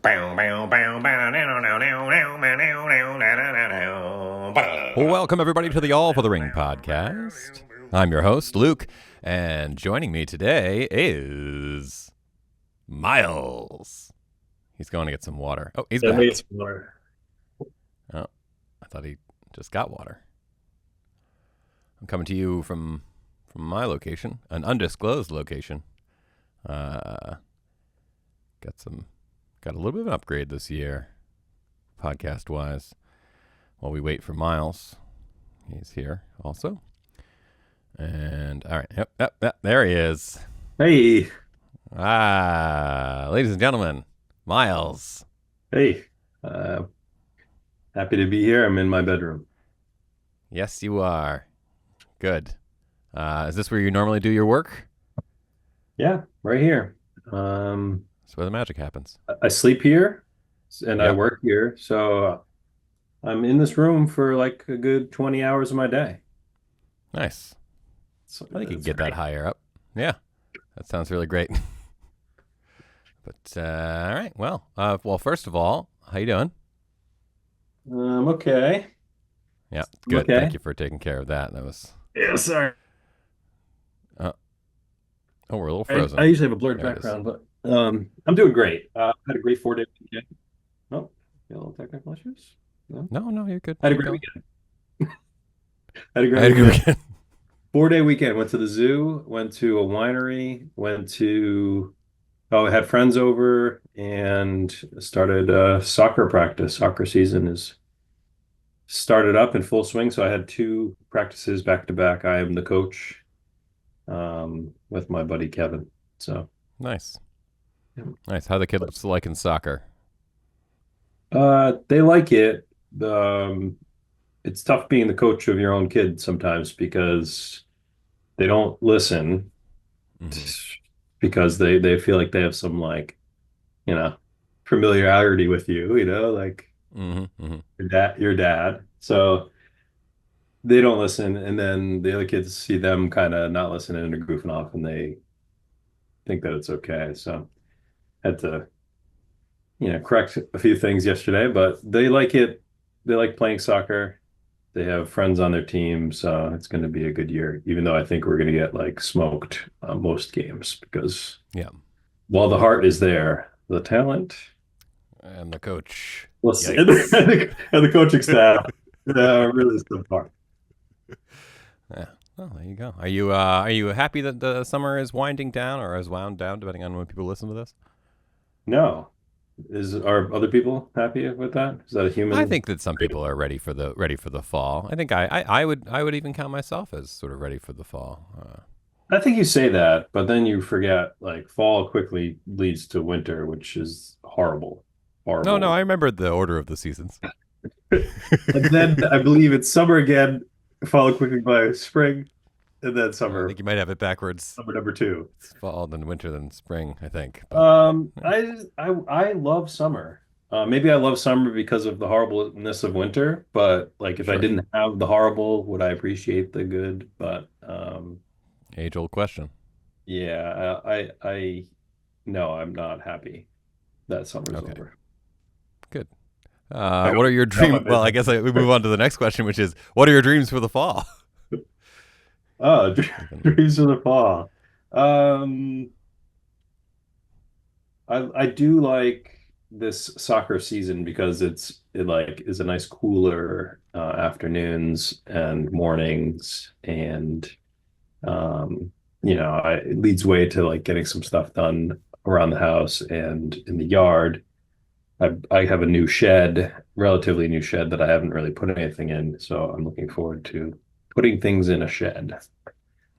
Welcome, everybody, to the All for the Ring podcast. I'm your host, Luke, and joining me today is Miles. He's going to get some water. Oh, he's back. Water. Oh, I thought he just got water. I'm coming to you from my location, an undisclosed location. Got a little bit of an upgrade this year, podcast-wise. While we wait for Miles, he's here also. And all right, yep, there he is. Hey. Ladies and gentlemen, Miles. Hey. Happy to be here. I'm in my bedroom. Yes, you are. Good. Is this where you normally do your work? Yeah, right here. That's where the magic happens. I sleep here and I Yep. work here. So I'm in this room for like a good 20 hours of my day. Nice. So I think you can it's get great. that higher up. Yeah, that sounds really great. But all right. Well, first of all, how you doing? Okay. Yeah, good. Okay. Thank you for taking care of that. That was. Yeah, sorry. Oh, we're a little frozen. I usually have a blurred There it background, but I'm doing great. I had a great 4-day weekend. Oh, got a little technical issues? No? No, you're good. I had a Keep great going. weekend. I had a I great had a good weekend. weekend. 4-day weekend. Went to the zoo, went to a winery, had friends over and started soccer practice. Soccer season is started up in full swing. So I had 2 practices back to back. I am the coach with my buddy Kevin. So Nice. yeah. Nice. How the kids liking soccer? They like it. It's tough being the coach of your own kid sometimes because they don't listen. Mm-hmm. Because they feel like they have some familiarity with you, like Mm-hmm. Mm-hmm. your dad. So they don't listen, and then the other kids see them kind of not listening and they're goofing off, and they think that it's okay. So had to, correct a few things yesterday, but they like it. They like playing soccer. They have friends on their team, so it's going to be a good year, even though I think we're going to get like smoked most games because Yeah. while the heart is there, the talent, And the coach. and the coaching staff, really subpar. Yeah. Oh, there you go. Are you happy that the summer is winding down or has wound down, depending on when people listen to this? No, are other people happy with that? Is that a human? I think that some people are ready for the fall. I think I would even count myself as sort of ready for the fall. I think you say that, but then you forget like fall quickly leads to winter, which is horrible, horrible. No, I remembered the order of the seasons. And then I believe it's summer again, followed quickly by spring, and then I summer. think you might have it backwards. Summer number 2. It's fall, then winter, then spring. I think. But, I love summer. Maybe I love summer because of the horribleness of winter, but like if I Sure. didn't have the horrible, would I appreciate the good? But age-old question. yeah, I no, I'm not happy that summer's Okay. over. Good. What are your dreams? Well, I guess we move on to the next question, which is, what are your dreams for the fall? Oh, dreams of the fall. I do like this soccer season because it like is a nice cooler afternoons and mornings, and it leads way to like getting some stuff done around the house and in the yard. I have a new shed, relatively new shed that I haven't really put anything in, so I'm looking forward to putting things in a shed.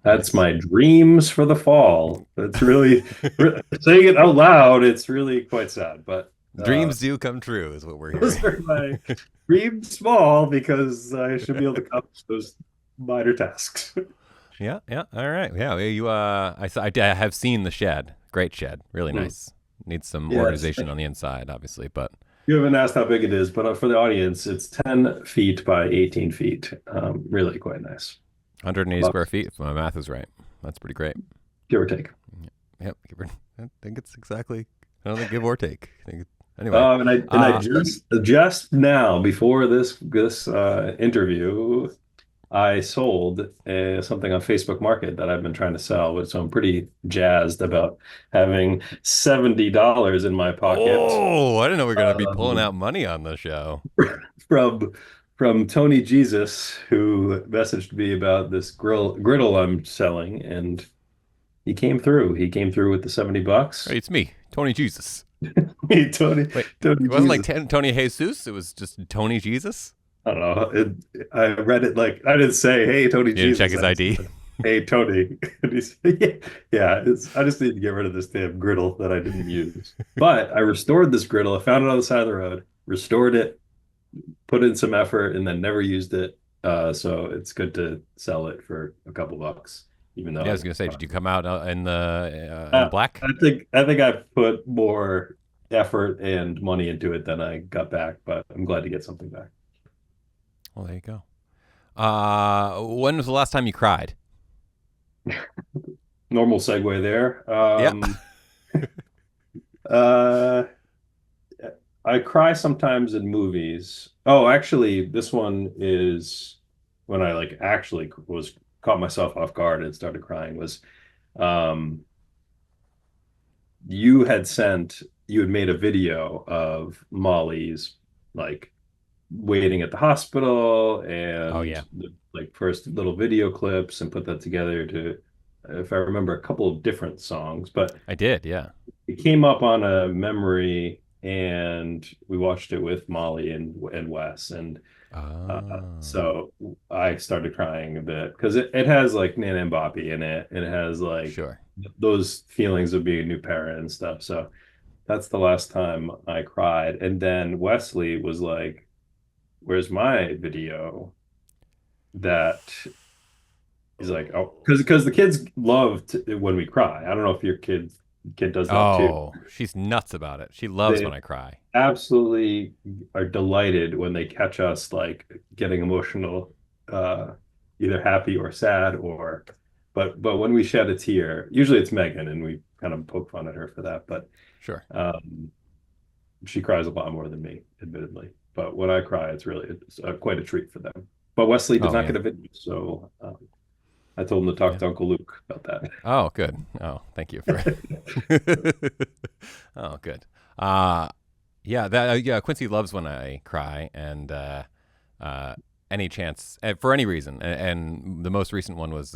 That's my dreams for the fall. It's really saying it out loud. It's really quite sad, but Dreams do come true, is what we're those hearing. are my dreams small because I should be able to accomplish those minor tasks. Yeah. All right. Yeah. You. I have seen the shed. Great shed. Really nice. Needs some Yes. organization on the inside, obviously, but You haven't asked how big it is, but for the audience, it's 10 feet by 18 feet. Really quite nice. 180 square feet, if my math is right. That's pretty great. Give or take. Yep. I think it's exactly. I don't think give or take. I think Anyway, And I just now before this interview, I sold something on Facebook Market that I've been trying to sell, so I'm pretty jazzed about having $70 in my pocket oh, I didn't know we were gonna be pulling um, out money on the show. from from Tony Jesus, who messaged me about this griddle I'm selling, and he came through. He came through with the Hey, $70. it's me, Tony Jesus. Hey, Tony, Wait, Tony it wasn't like Jesus. Tony Jesus. It was just Tony Jesus. I don't know. I read it like I didn't say, "Hey, Tony You didn't check Jesus." his I just ID. said, "Hey, Tony." And yeah, yeah. I just need to get rid of this damn griddle that I didn't use. But I restored this griddle. I found it on the side of the road, restored it, put in some effort, and then never used it. So it's good to sell it for a couple bucks, even Yeah, I was though gonna say, did you come out in the uh, black? I think I put more effort and money into it than I got back. But I'm glad to get something back. Well, there you go. When was the last time you cried? Normal segue there. Yeah. Uh, I cry sometimes in movies. Oh, actually, this one is when I like actually was caught myself off guard and started crying was um you had made a video of Molly's like waiting at the hospital Oh and yeah, the like first little video clips and put that together to if I remember a couple of different songs, but I did. Yeah. it came up on a memory and we watched it with Molly and Wes and Oh, so I started crying a bit because it has like Nana and Boppy in it and it has like sure. those feelings of being a new parent and stuff. So that's the last time I cried. And then Wesley was like, "Where's my video?" That he's like, "Oh, because the kids love when we cry. I don't know if your kid does that too. Oh, she's nuts about it. She loves They when I cry. absolutely are delighted when they catch us like getting emotional, uh, either happy or sad or but when we shed a tear, usually it's Megan and we kind of poke fun at her for that, but Sure. um, she cries a lot more than me, admittedly. But when I cry, it's quite a treat for them. But Wesley did Oh not yeah. get a video, so I told him to talk Yeah. to Uncle Luke about Oh, good. Oh, thank you for. that. Oh, good. Uh yeah, that yeah, Quincy loves when I cry and uh any chance for any reason. And the most recent one was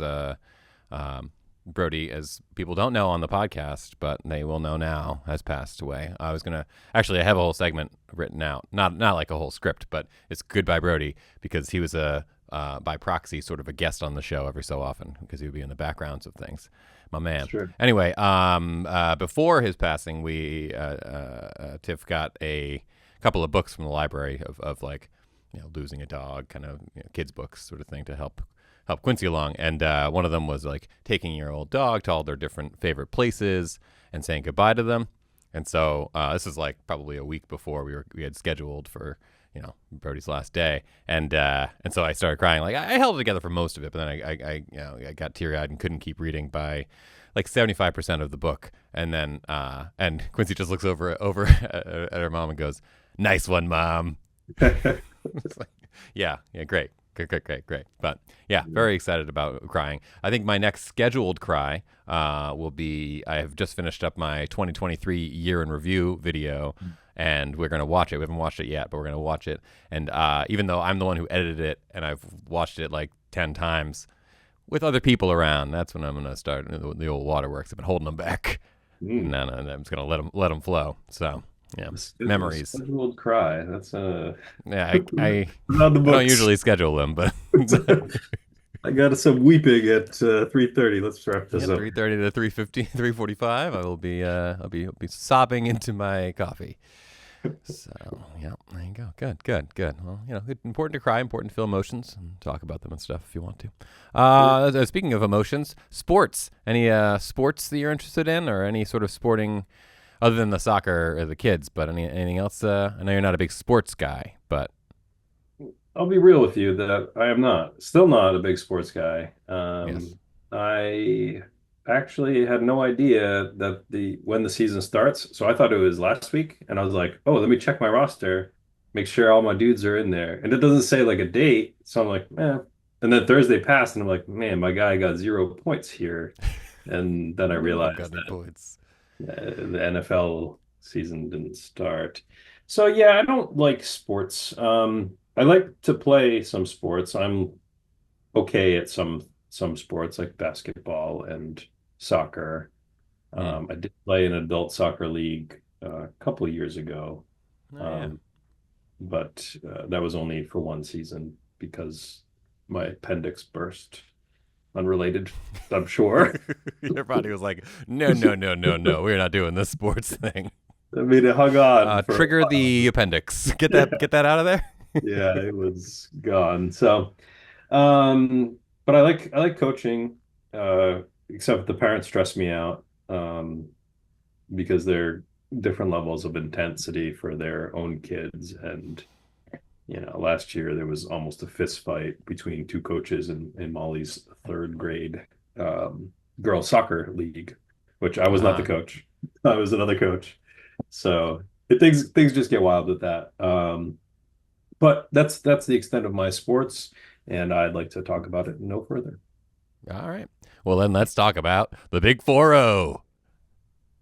um Brody, as people don't know on the podcast, but they will know now, has passed away. I was gonna actually I have a whole segment written out, not like a whole script, but it's Goodbye Brody because he was a by proxy sort of a guest on the show every so often because he would be in the backgrounds of things. My man. Sure. Anyway, before his passing, we Tiff got a couple of books from the library of like losing a dog, kind of kids books sort of thing to help Quincy along. And one of them was like taking your old dog to all their different favorite places and saying goodbye to them. And so this is like probably a week before we had scheduled for Brody's last day, and so I started crying. Like I held it together for most of it, but then I got teary eyed and couldn't keep reading by like 75% of the book, and then and Quincy just looks over at her mom and goes, "Nice one, mom." It's like, yeah, great. But yeah, very excited about crying. I think my next scheduled cry will be I have just finished up my 2023 year in review video, and we're gonna watch it. We haven't watched it yet, but we're gonna watch it. And even though I'm the one who edited it, and I've watched it like 10 times with other people around, that's when I'm gonna start the old waterworks. I've been holding them back, and Mm. then I'm just gonna let them flow. So yeah, A memories. scheduled cry. That's Yeah, I on the I don't books. usually schedule them, but I got some weeping at 3:30. Let's wrap yeah, this up. 3:30 to 3:50, 3:45. I will be I'll be sobbing into my coffee. So yeah, there you go. Good. Well, important to cry, important to feel emotions and talk about them and stuff if you want to. Speaking of emotions, sports. Any sports that you're interested in, or any sort of sporting other than the soccer or the kids? But anything else? I know you're not a big sports guy, but I'll be real with you that I am still not a big sports guy. yes. I actually had no idea that the when the season starts. So I thought it was last week, and I was like, "Oh, let me check my roster, make sure all my dudes are in there." And it doesn't say like a date, so I'm like, "Eh." And then Thursday passed, and I'm like, "Man, my guy got 0 points here." And then I What do you mean you don't got realized any points? the NFL season didn't start. So yeah, I don't like sports. I like to play some sports. I'm okay at some sports like basketball and soccer. Hmm. I did play in an adult soccer league a couple of years ago, Oh yeah. um, but that was only for one season because my appendix burst. Unrelated, I'm sure. Your body was like, no, no, no, no, no. We're not doing this sports thing. I mean, it hung on for a Trigger the while. appendix. Get that. Yeah, Get that out of there. yeah, it was gone. So, but I like coaching, except the parents stress me out, because they're different levels of intensity for their own kids. And, last year there was almost a fist fight between two coaches in Molly's third grade um, girls soccer league, which I was not the Ah, coach. I was another coach. So things just get wild with that. But that's the extent of my sports, and I'd like to talk about it no further. all right. Well, then let's talk about the Big 4-0.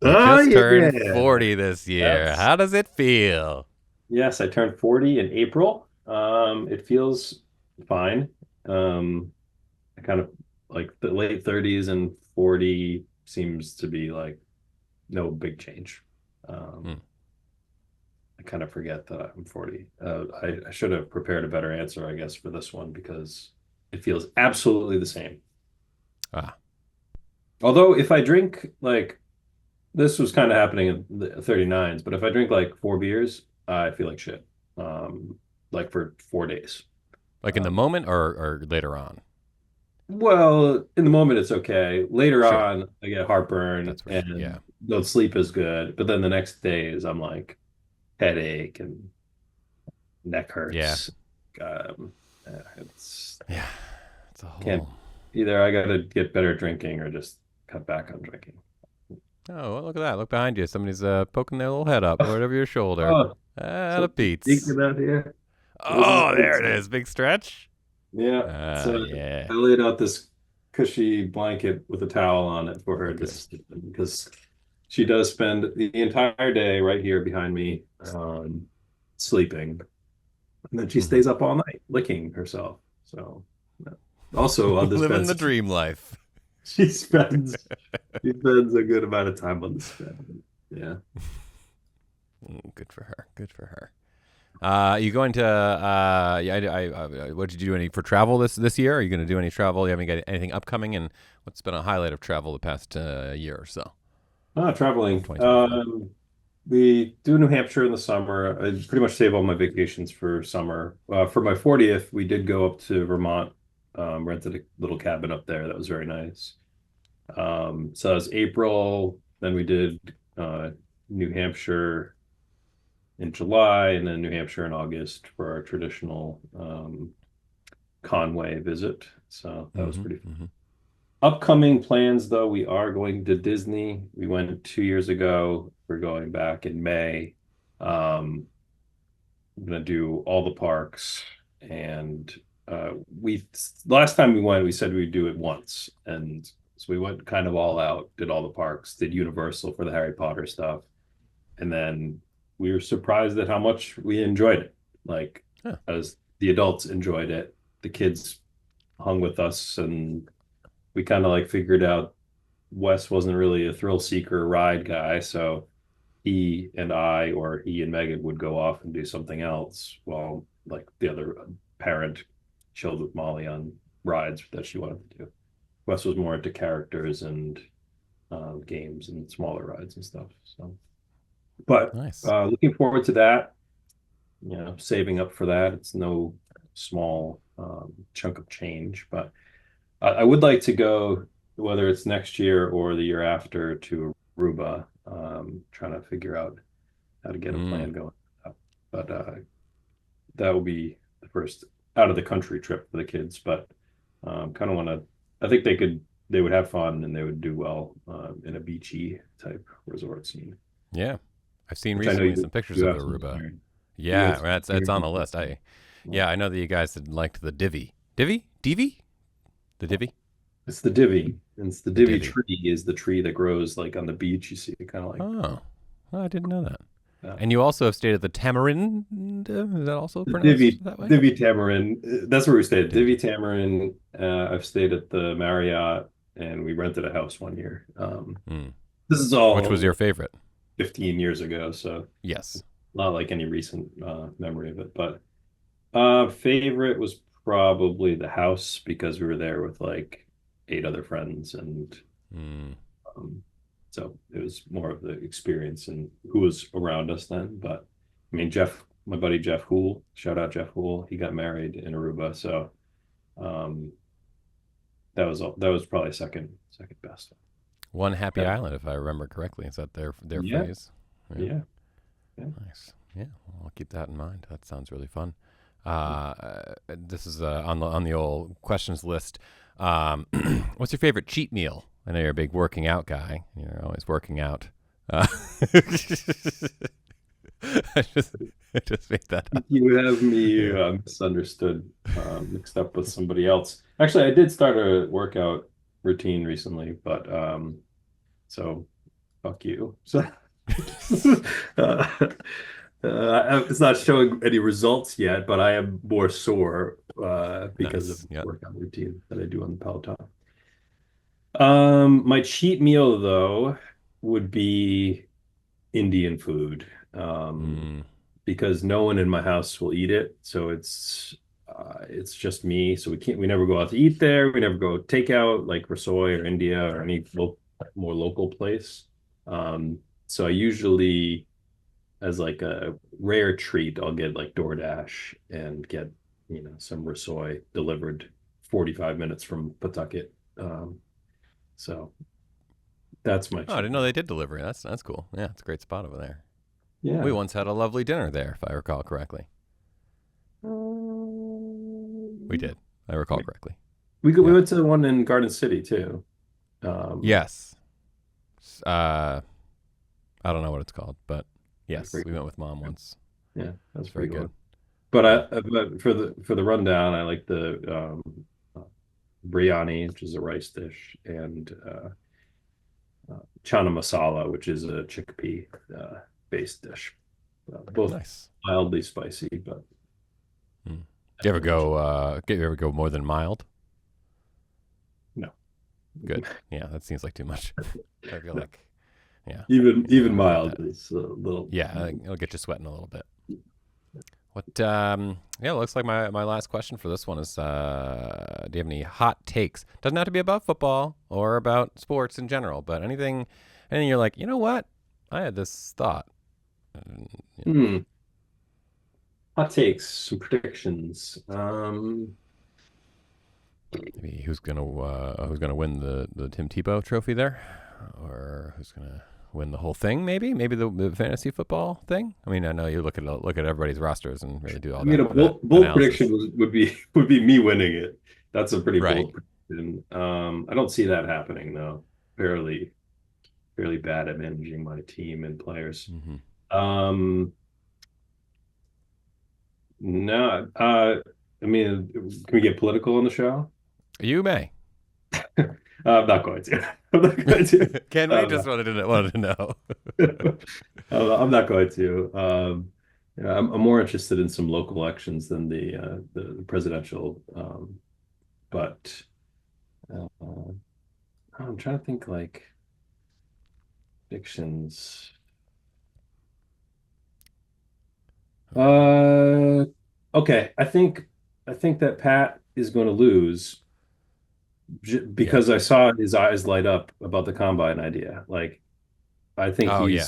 You Oh just turned yeah. 40 this year. That's How does it feel? Yes, I turned 40 in April. It feels fine. I kind of like the late 30s, and 40 seems to be like no big change. Um, Hmm. I kind of forget that I'm 40. I should have prepared a better answer, I guess, for this one because it feels absolutely the same. Ah, Although if I drink like this was kind of happening in the 39s, but if I drink like 4 beers, I feel like shit. Like for 4 days. like in the Um, moment or later on? well, in the moment it's okay. Later Sure. on, I get heartburn That's where, yeah. and don't sleep as good. But then the next days, I'm like headache and neck Yeah. hurts. It's Yeah. It's a can't whole. either. I got to get better at drinking or just cut back on drinking. Oh, well, look at that. Look behind you. Somebody's poking their little head up right over your shoulder. Oh, Ah, the so beats. thinking out here. This is Oh, what there it's it is. Big stretch. Yeah. Ah, So yeah. I laid out this cushy blanket with a towel on it for Oh, her good. just because she does spend the entire day right here behind me, sleeping. And then she Hmm. stays up all night licking herself. So also on this Living bed, the dream life. she spends she spends a good amount of time on this bed. Yeah. Good for her. Good for her. You going to? Yeah. What did you do any for travel this year? Are you going to do any travel? You haven't got anything upcoming? And what's been a highlight of travel the past year or so? Traveling. 2025. We do New Hampshire in the summer. I pretty much save all my vacations for summer. For my 40th, we did go up to Vermont, rented a little cabin up there. That was very nice. So that was April. Then we did New Hampshire in July, and then New Hampshire in August for our traditional Conway visit. So that was Mm-hmm. pretty fun. Mm-hmm. Upcoming plans, though, we are going to Disney. We went 2 years ago. We're going back in May. I'm gonna do all the parks, and we last time we went, we said we'd do it once, and so we went kind of all out, did all the parks, did Universal for the Harry Potter stuff, and then we were surprised at how much we enjoyed it. Like Huh. as the adults enjoyed it, the kids hung with us, and we kind of like figured out Wes wasn't really a thrill seeker ride guy, so he and I or he and Megan would go off and do something else while like the other parent chilled with Molly on rides that she wanted to do. Wes was more into characters and games and smaller rides and stuff. So, but Nice. looking forward to that. Saving up for that. It's no small chunk of change, but I would like to go, whether it's next year or the year after, to Aruba. Trying to figure out how to get a Mm. plan going. But that will be the first out of the country trip for the kids. But kind of want to. I think they could. they would have fun and they would do well in a beachy type resort scene, Yeah. I've seen which I know recently some pictures you of have some Aruba. experience. You Yeah, have some that's on experience. the list. Yeah, I know that you guys had liked the divvy. Divvy? The divvy? It's the divvy. It's the The divvy divvy. tree is the tree that grows like on the beach. You see it kind of like Oh, I didn't know that. uh, And you also have stayed at the Tamarind. Is that also the pronounced that way? Divvy Tamarind. That's where we stayed. Divvy Divvy Tamarind. Tamarind. I've stayed at the Marriott, and we rented a house one year. Mm. This is Which was your all favorite? 15 years ago, so Yes. not like any recent memory of it. But favorite was probably the house because we were there with like 8 other friends, and Mm. um, so it was more of the experience and who was around us then. But I mean, Jeff, my buddy Jeff Hool, shout out Jeff Hool, he got married in Aruba, so um, that was probably second best. One happy Yeah, island, if I remember correctly. Is that their yeah, phrase? Yeah. yeah. Yeah. Nice. Yeah, well, I'll keep that in mind. That sounds really fun. This is on the old questions list. Um, what's your favorite cheat meal? I know you're a big working out guy. You're always working out. I just I just made that up. You have me Yeah. misunderstood, mixed up with somebody else. Actually, I did start a workout routine recently, but so fuck you. So it's not showing any results yet, but I am more sore because of Nice. the Yeah. workout routine that I do on the Peloton. My cheat meal though would be Indian food. Mm, Because no one in my house will eat it, so it's just me. So we never go out to eat there. We never go takeout like Rasoi or India or any more local place. So I usually, as like a rare treat, I'll get like DoorDash and get, some Rasoi delivered 45 minutes from Pawtucket. So that's my oh, I cheat didn't know meal. they did delivery. That's cool. Yeah, it's a great spot over there. We Yeah. once had a lovely dinner there, if I recall correctly. We did. I recall correctly. We Yeah. went to the one in Garden City too. Um, Yes. I don't know what it's called, but that's yes, pretty we good. went with mom once. Yeah, that's It's very pretty good. good. But Yeah. but for the rundown, I like the uh, biryani, which is a rice dish, and chana masala, which is a chickpea based dish. Both Nice. mildly spicy, but Mm. Do you ever definitely go? Do you ever go more than mild? no, Good. Yeah, that seems like too much. I feel no. like, yeah, you Even don't want mild that. is a little. Yeah, it'll get you sweating a little bit. What? Yeah, it looks like my last question for this one is: do you have any hot takes? Doesn't have to be about football or about sports in general, but anything you're like, you know what? I had this thought. And, you know, Hmm. Hot takes, some predictions. maybe who's gonna win the Tim Tebow Trophy there, or who's gonna win the whole thing? Maybe the fantasy football thing. I mean, I know you look at everybody's rosters and really do I all mean, a that bold prediction analysis. would be would be me winning it. That's a pretty Right. bold prediction. I don't see that happening though. Fairly fairly bad at managing my team and players. Hmm. Um, no, I mean, can we get political on the show? You may. I'm not going to. I'm not going to. Can we? Just Um, wanted to know. I'm not going to. I'm more interested in some local elections than the presidential. But I'm trying to think like predictions. Uh, okay. I think that Pat is going to lose Yeah. because I saw his eyes light up about the combine idea. Like I think Oh yeah.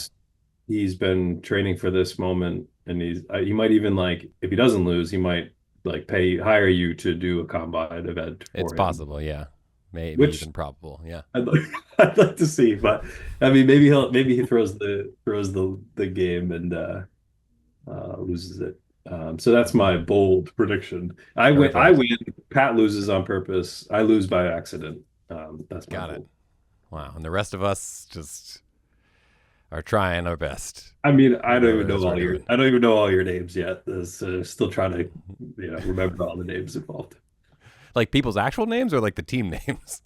he's been training for this moment, and he might even like if he doesn't lose, he might like pay hire you to do a combine event It's for him, possible. Yeah. Maybe which even probable. Yeah. I'd like I'd like to see. But I mean, maybe he throws the game and loses it. So that's Hmm. my bold prediction. Very I bold. win. Pat loses on purpose. I lose by accident. That's my Got it. goal. Wow. And the rest of us just are trying our best. I mean, Whatever it is we're doing. I don't even know all your names yet. Still trying to, remember all the names involved. Like people's actual names or like the team names?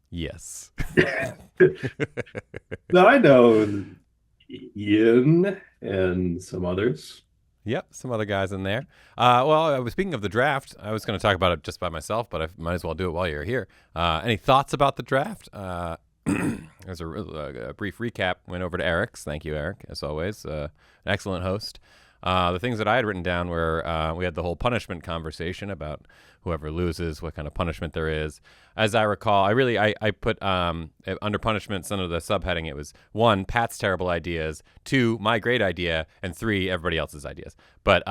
Yes. No, I know Ian and some others. Yep, some other guys in there. Well, I was speaking of the draft. I was going to talk about it just by myself, but I might as well do it while you're here. Any thoughts about the draft? There's a brief recap. Went over to Eric's. Thank you, Eric, as always. An excellent host. The things that I had written down were we had the whole punishment conversation about whoever loses, what kind of punishment there is. As I recall, I put under punishments under the subheading, it was 1, Pat's terrible ideas, 2, my great idea, and 3, everybody else's ideas. But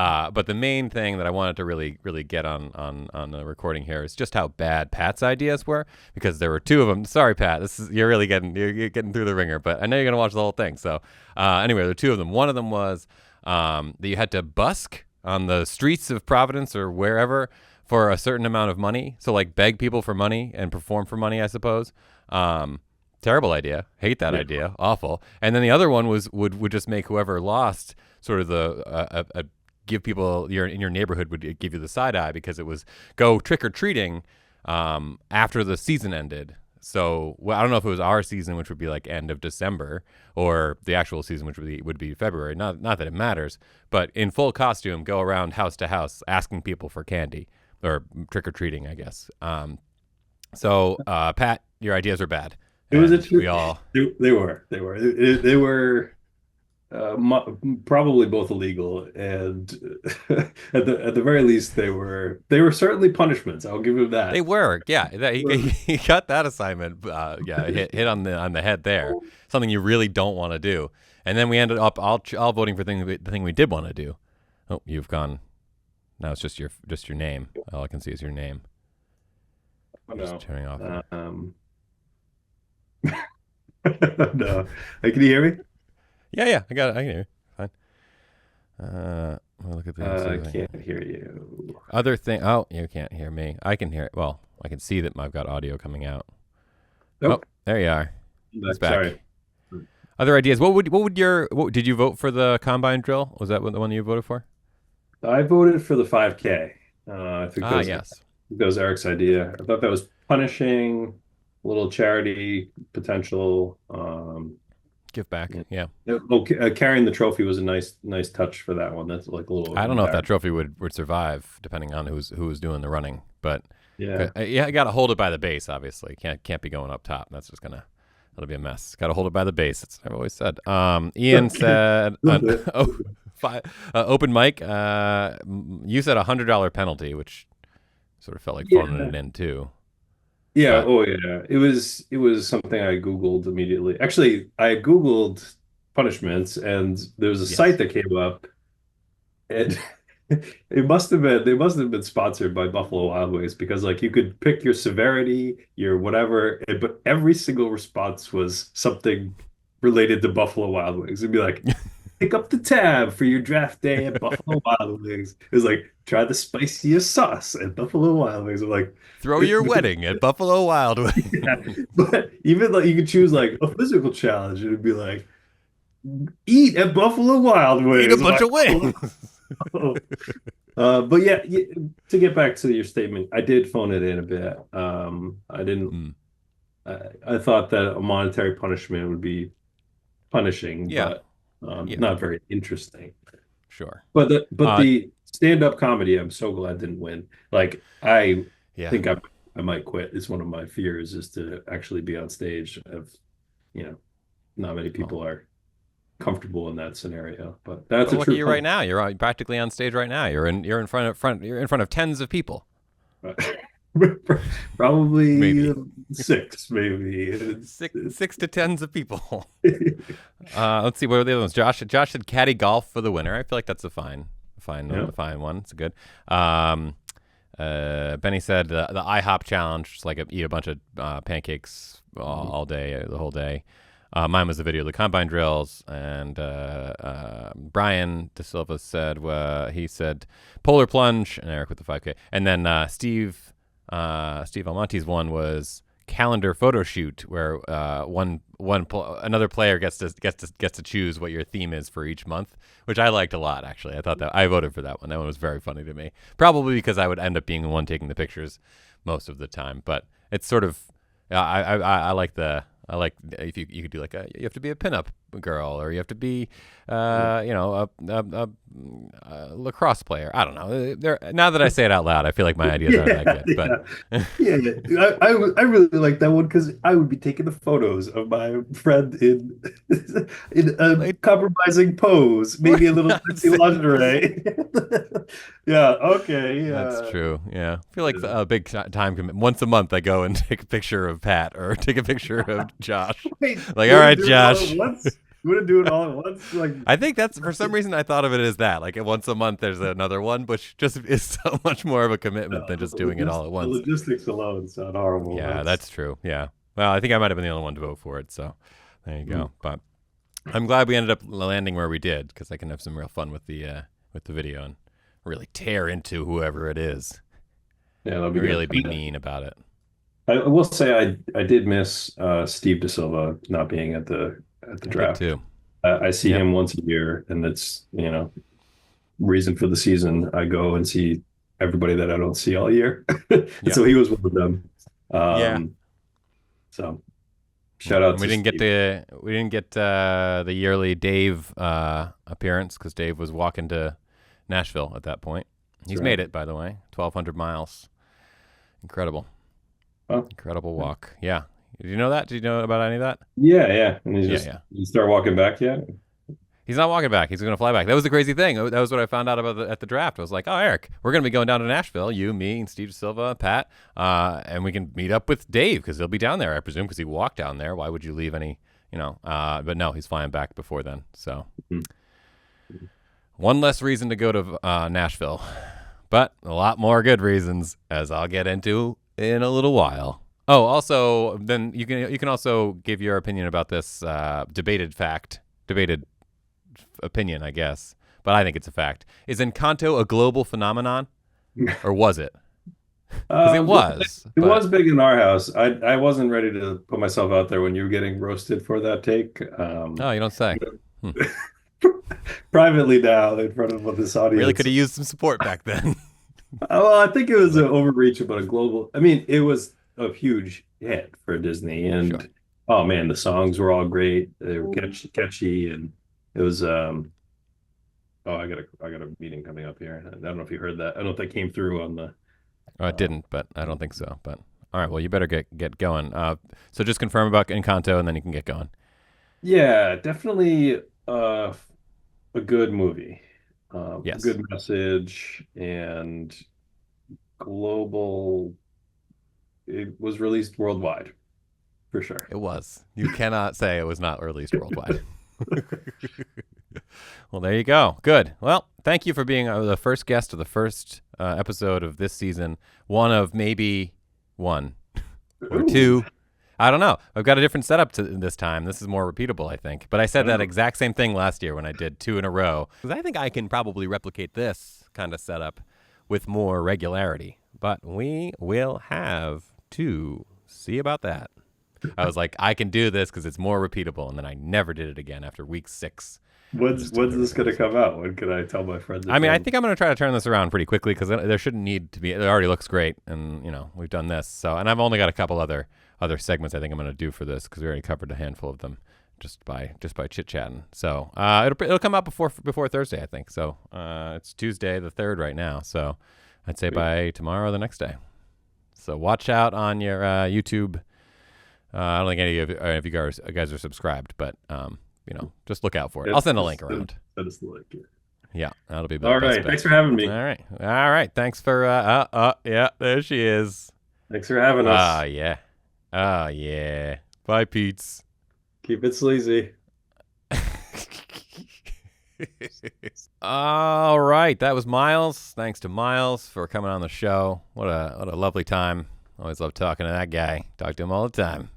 the main thing that I wanted to really get on the recording here is just how bad Pat's ideas were, because there were 2 of them. Sorry, Pat, you're getting through the ringer, but I know you're gonna watch the whole thing. So anyway, there were 2 of them. One of them was that you had to busk on the streets of Providence or wherever for a certain amount of money. So like beg people for money and perform for money, I suppose. Terrible idea. Hate that idea. Awful. And then the other one would just make whoever lost sort of the give people in your neighborhood would give you the side eye, because it was go trick or treating after the season ended. So I don't know if it was our season, which would be like end of December, or the actual season, which would be February. Not that it matters, but in full costume, go around house to house asking people for candy or trick or treating, I guess. So Pat, your ideas are bad. It was we all they were probably both illegal, and at the very least they were certainly punishments. I'll give him that. They were, yeah. He got that assignment. Yeah, hit on the head there. Something you really don't want to do. And then we ended up all voting for the thing we did want to do. Oh, you've gone. Now it's just your name. All I can see is your name. Oh, no. Just turning off. No. Hey, can you hear me? Yeah, I got it. I can hear you. Fine. Look at this. I can't hear you. Other thing. Oh, you can't hear me. I can hear it. Well, I can see that I've got audio coming out. Nope. Oh, there you are. It's back. Sorry. Other ideas. What did you vote for the combine drill? Was that the one you voted for? I voted for the 5K. I think yes. that was Eric's idea. I thought that was punishing, a little charity potential. Give back. Yeah. Carrying the trophy was a nice touch for that one. That's like a little. I don't know if that trophy would survive, depending on who was doing the running. But yeah, you got to hold it by the base. Obviously, can't be going up top. That's just that'll be a mess. Got to hold it by the base. That's what I've always said. Ian said, open mic. You said $100 penalty, which sort of felt like phoning it in too. Yeah. Yeah. It was something I Googled immediately. Actually, I Googled punishments, and there was a site that came up, and they must have been sponsored by Buffalo Wild Wings, because like you could pick your severity, your whatever, but every single response was something related to Buffalo Wild Wings. It'd be like, pick up the tab for your draft day at Buffalo Wild Wings. It was like, try the spiciest sauce at Buffalo Wild Wings. I'm like, throw your wedding at Buffalo Wild Wings. Yeah. But even like you could choose like a physical challenge, and it'd be like, eat at Buffalo Wild Wings. Eat a bunch of wings. But yeah, to get back to your statement, I did phone it in a bit. I didn't. I thought that a monetary punishment would be punishing, but not very interesting. Sure. But the stand-up comedy, I'm so glad didn't win. Like I think I might quit. It's one of my fears, is to actually be on stage. Not many people are comfortable in that scenario, but that's look at you right now. You're practically on stage right now. You're in front of tens of people. Probably maybe. six, maybe six to tens of people. Let's see, what are the other ones? Josh said caddy golf for the winner. I feel like that's a fine one. It's a good. Benny said the IHOP challenge, just like eat a bunch of pancakes all day, the whole day. Mine was the video of the combine drills, and Brian De Silva said he said polar plunge, and Eric with the 5K, and then Steve Steve Almonte's one was calendar photo shoot, where another player gets to choose what your theme is for each month, which I liked a lot. Actually, I thought that I voted for that one. That one was very funny to me. Probably because I would end up being the one taking the pictures most of the time, but it's sort of I like if you could do like you have to be a pinup girl, or you have to be a lacrosse player. I don't know. Now that I say it out loud, I feel like my ideas aren't that good. But I really like that one because I would be taking the photos of my friend in a compromising pose, maybe a little sexy lingerie. Yeah, okay, yeah. That's true. Yeah, I feel like a big time commitment. Once a month, I go and take a picture of Pat or take a picture of Josh. Wait, like, all right, Josh. You want to do it all at once? Like, I think that's for some reason I thought of it as that. Like once a month, there's another one, which just is so much more of a commitment than just doing it all at once. The logistics alone sound horrible. Yeah, that's true. Yeah. Well, I think I might have been the only one to vote for it, so there you go. But I'm glad we ended up landing where we did, because I can have some real fun with the video and really tear into whoever it is. Yeah, that'll be really good. be mean about it. I will say I did miss Steve De Silva not being at the draft too. I see him once a year, and that's reason for the season. I go and see everybody that I don't see all year. So he was one of them. So shout out. We didn't get the yearly Dave appearance because Dave was walking to Nashville at that point. He's made it, by the way, 1,200 miles. Incredible. Oh. Incredible walk. Yeah. Did you know that? Did you know about any of that? Yeah. And he's you start walking back yet? He's not walking back. He's going to fly back. That was the crazy thing. That was what I found out about at the draft. I was like, oh, Eric, we're going to be going down to Nashville, you, me, and Steve Silva, Pat, and we can meet up with Dave because he'll be down there, I presume, because he walked down there. Why would you leave any, but no, he's flying back before then. So one less reason to go to Nashville, but a lot more good reasons, as I'll get into in a little while. Oh, also, then you can also give your opinion about this debated opinion, I guess, but I think it's a fact. Is Encanto a global phenomenon, or was it? Because it was. It was big in our house. I wasn't ready to put myself out there when you were getting roasted for that take. Oh, you don't say. Privately now, in front of this audience. Really could have used some support back then. Well, I think it was an overreach about a global. I mean, it was a huge hit for Disney, and oh man, the songs were all great. They were catchy, and it was. I got a meeting coming up here. I don't know if you heard that. I don't know if that came through on the. Oh, it didn't, but I don't think so. But all right, well, you better get going. So just confirm about Encanto, and then you can get going. Yeah, definitely a good movie. Yes. Good message and global. It was released worldwide, for sure. It was. You cannot say it was not released worldwide. Well, there you go. Good. Well, thank you for being the first guest of the first episode of this season. One of maybe one or two. I don't know. I've got a different setup this time. This is more repeatable, I think. But I said that exact same thing last year when I did 2 in a row. Because I think I can probably replicate this kind of setup with more regularity. But we will have to see about that. I was like, I can do this because it's more repeatable. And then I never did it again after week 6. When's this going to come out? When can I tell my friends? I mean, I think I'm going to try to turn this around pretty quickly because there shouldn't need to be. It already looks great. And, we've done this. So, and I've only got a couple other segments I think I'm going to do for this because we already covered a handful of them just by chit-chatting. So it'll come out before Thursday, I think. So it's Tuesday the 3rd right now. So I'd say by tomorrow or the next day. So watch out on your YouTube. I don't think any of you guys are subscribed, but just look out for it. I'll send a link around. Send us the link. Yeah, that'll be all right. Thanks for having me. All right. Thanks for yeah, there she is. Thanks for having us. Oh yeah. Bye, Pete's. Keep it sleazy. All right, that was Miles. Thanks to Miles for coming on the show. What a lovely time. Always love talking to that guy. Talk to him all the time.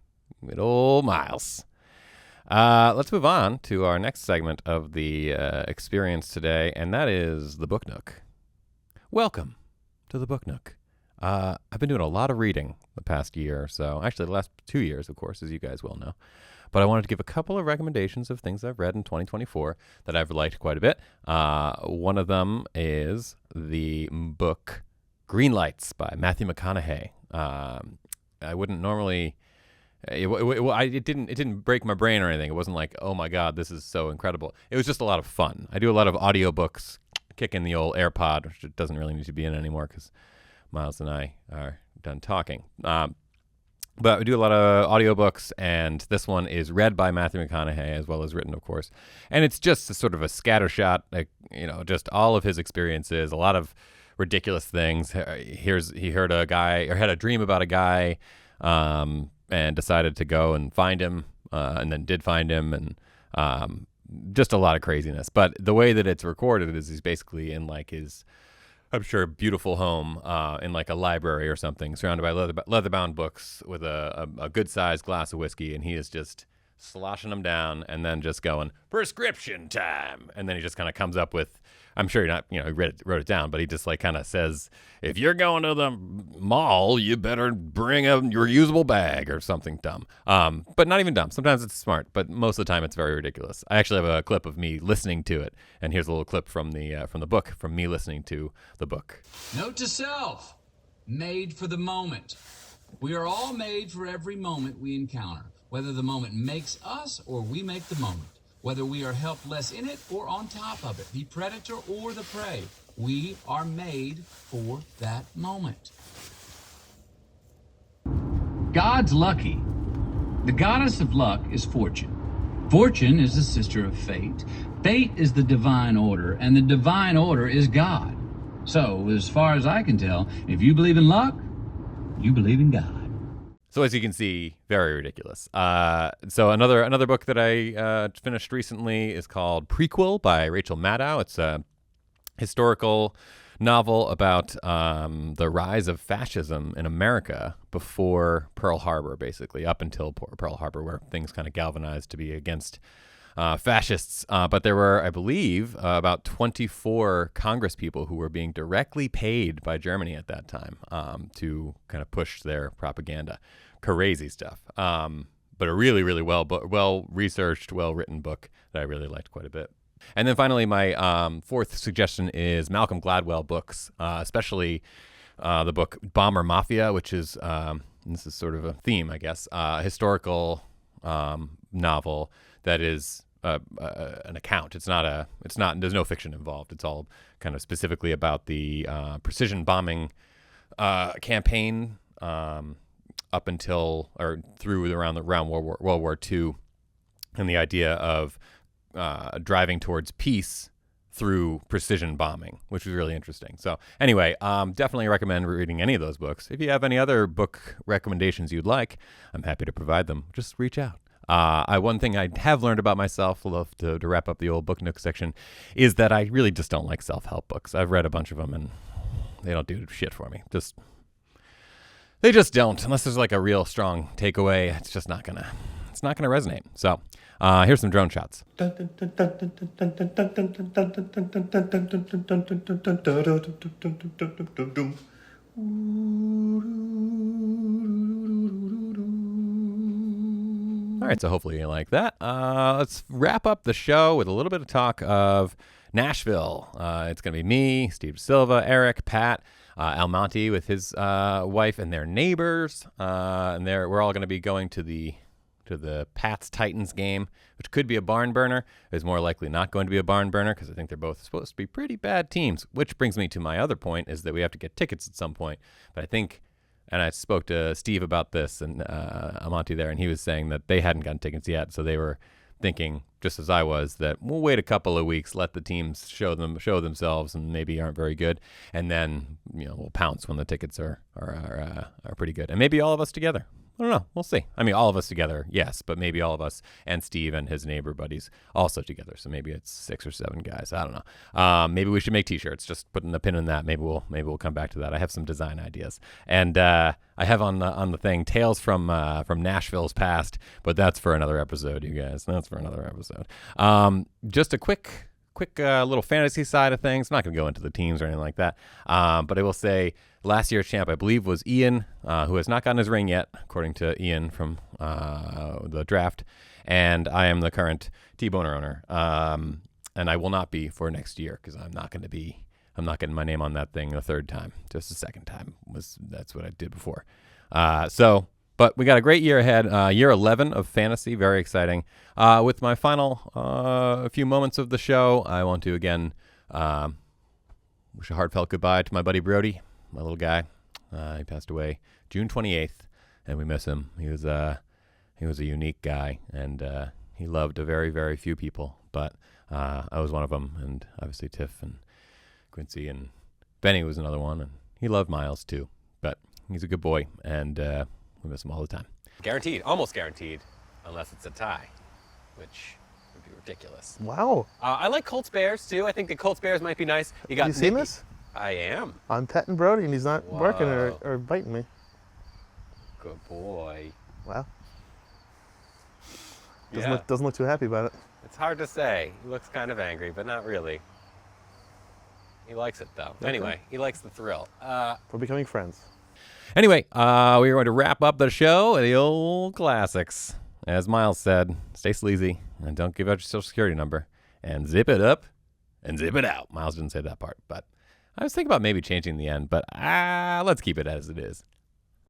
Good old Miles. Let's move on to our next segment of the experience today, and that is the Book Nook. Welcome to the Book Nook. I've been doing a lot of reading the past year or so. Actually, the last 2 years, of course, as you guys well know. But I wanted to give a couple of recommendations of things I've read in 2024 that I've liked quite a bit. One of them is the book Green Lights by Matthew McConaughey. I wouldn't normally. It didn't break my brain or anything. It wasn't like, oh my God, this is so incredible. It was just a lot of fun. I do a lot of audiobooks, kick in the old AirPod, which it doesn't really need to be in anymore because Miles and I are done talking. But we do a lot of audiobooks, and this one is read by Matthew McConaughey as well as written, of course. And it's just a sort of a scattershot, like, just all of his experiences, a lot of ridiculous things. He heard a guy or had a dream about a guy, and decided to go and find him, and then did find him, and just a lot of craziness. But the way that it's recorded is he's basically in like his, I'm sure, beautiful home in like a library or something, surrounded by leather-bound books with a good-sized glass of whiskey, and he is just sloshing them down and then just going, prescription time. And then he just kind of comes up with, I'm sure he wrote it down, but he just like kind of says, if you're going to the mall, you better bring a reusable bag or something dumb. But not even dumb. Sometimes it's smart, but most of the time it's very ridiculous. I actually have a clip of me listening to it, and here's a little clip from the book, from me listening to the book. Note to self, made for the moment. We are all made for every moment we encounter, whether the moment makes us or we make the moment. Whether we are helpless in it or on top of it, the predator or the prey, we are made for that moment. God's lucky. The goddess of luck is fortune. Fortune is the sister of fate. Fate is the divine order, and the divine order is God. So, as far as I can tell, if you believe in luck, you believe in God. So as you can see, very ridiculous. So another book that I finished recently is called Prequel by Rachel Maddow. It's a historical novel about the rise of fascism in America before Pearl Harbor, basically, up until Pearl Harbor, where things kind of galvanized to be against fascists. But there were, I believe, about 24 Congress people who were being directly paid by Germany at that time to kind of push their propaganda. Crazy stuff. But a really, really well-researched, well-written book that I really liked quite a bit. And then finally, my fourth suggestion is Malcolm Gladwell books, especially the book Bomber Mafia, which is, this is sort of a theme, I guess, historical novel that is an account. It's not, there's no fiction involved. It's all kind of specifically about the precision bombing campaign up until or through around World War II, and the idea of driving towards peace through precision bombing, which was really interesting. So anyway, definitely recommend reading any of those books. If you have any other book recommendations you'd like, I'm happy to provide them. Just reach out. One thing I have learned about myself, love to wrap up the old Book Nook section, is that I really just don't like self-help books. I've read a bunch of them, and they don't do shit for me. They just don't. Unless there's like a real strong takeaway, it's just not gonna resonate. So here's some drone shots. All right, so hopefully you like that. Let's wrap up the show with a little bit of talk of Nashville. It's going to be me, Steve Silva, Eric, Pat, Almonte with his wife and their neighbors. And we're all going to be going to the Pats Titans game, which could be a barn burner. It's more likely not going to be a barn burner because I think they're both supposed to be pretty bad teams, which brings me to my other point, is that we have to get tickets at some point. But I think, and I spoke to Steve about this and Almonte there, and he was saying that they hadn't gotten tickets yet, so they were thinking, just as I was, that we'll wait a couple of weeks, let the teams show themselves, and maybe aren't very good, and then we'll pounce when the tickets are pretty good, and maybe all of us together. I don't know. We'll see. I mean, all of us together, yes, but maybe all of us and Steve and his neighbor buddies also together. So maybe it's 6 or 7 guys. I don't know. Maybe we should make T-shirts. Just putting the pin in that. Maybe we'll come back to that. I have some design ideas, and I have on the thing tales from Nashville's past, but that's for another episode, you guys. That's for another episode. Just a quick quick little fantasy side of things. I'm not going to go into the teams or anything like that. But I will say last year's champ, I believe, was Ian, who has not gotten his ring yet, according to Ian from the draft. And I am the current T-Boner owner. And I will not be for next year because I'm not getting my name on that thing the third time. Just the second time that's what I did before. But we got a great year ahead. Year 11 of fantasy, very exciting. With my final few moments of the show, I want to again wish a heartfelt goodbye to my buddy Brody, my little guy. He passed away June 28th, and we miss him. He was a unique guy, and he loved a very, very few people, but I was one of them, and obviously Tiff and Quincy and Benny was another one, and he loved Miles too. But he's a good boy, and we miss him all the time. Guaranteed, almost guaranteed, unless it's a tie, which would be ridiculous. Wow. I like Colts Bears too. I think the Colts Bears might be nice. Have you seen this? I am. I'm petting Brody, and he's not Whoa. barking or biting me. Good boy. Wow. Yeah. Doesn't look too happy about it. It's hard to say. He looks kind of angry, but not really. He likes it though. Okay. Anyway, he likes the thrill. We're becoming friends. Anyway, we are going to wrap up the show with the old classics. As Miles said, stay sleazy and don't give out your social security number. And zip it up and zip it out. Miles didn't say that part, but I was thinking about maybe changing the end, but let's keep it as it is.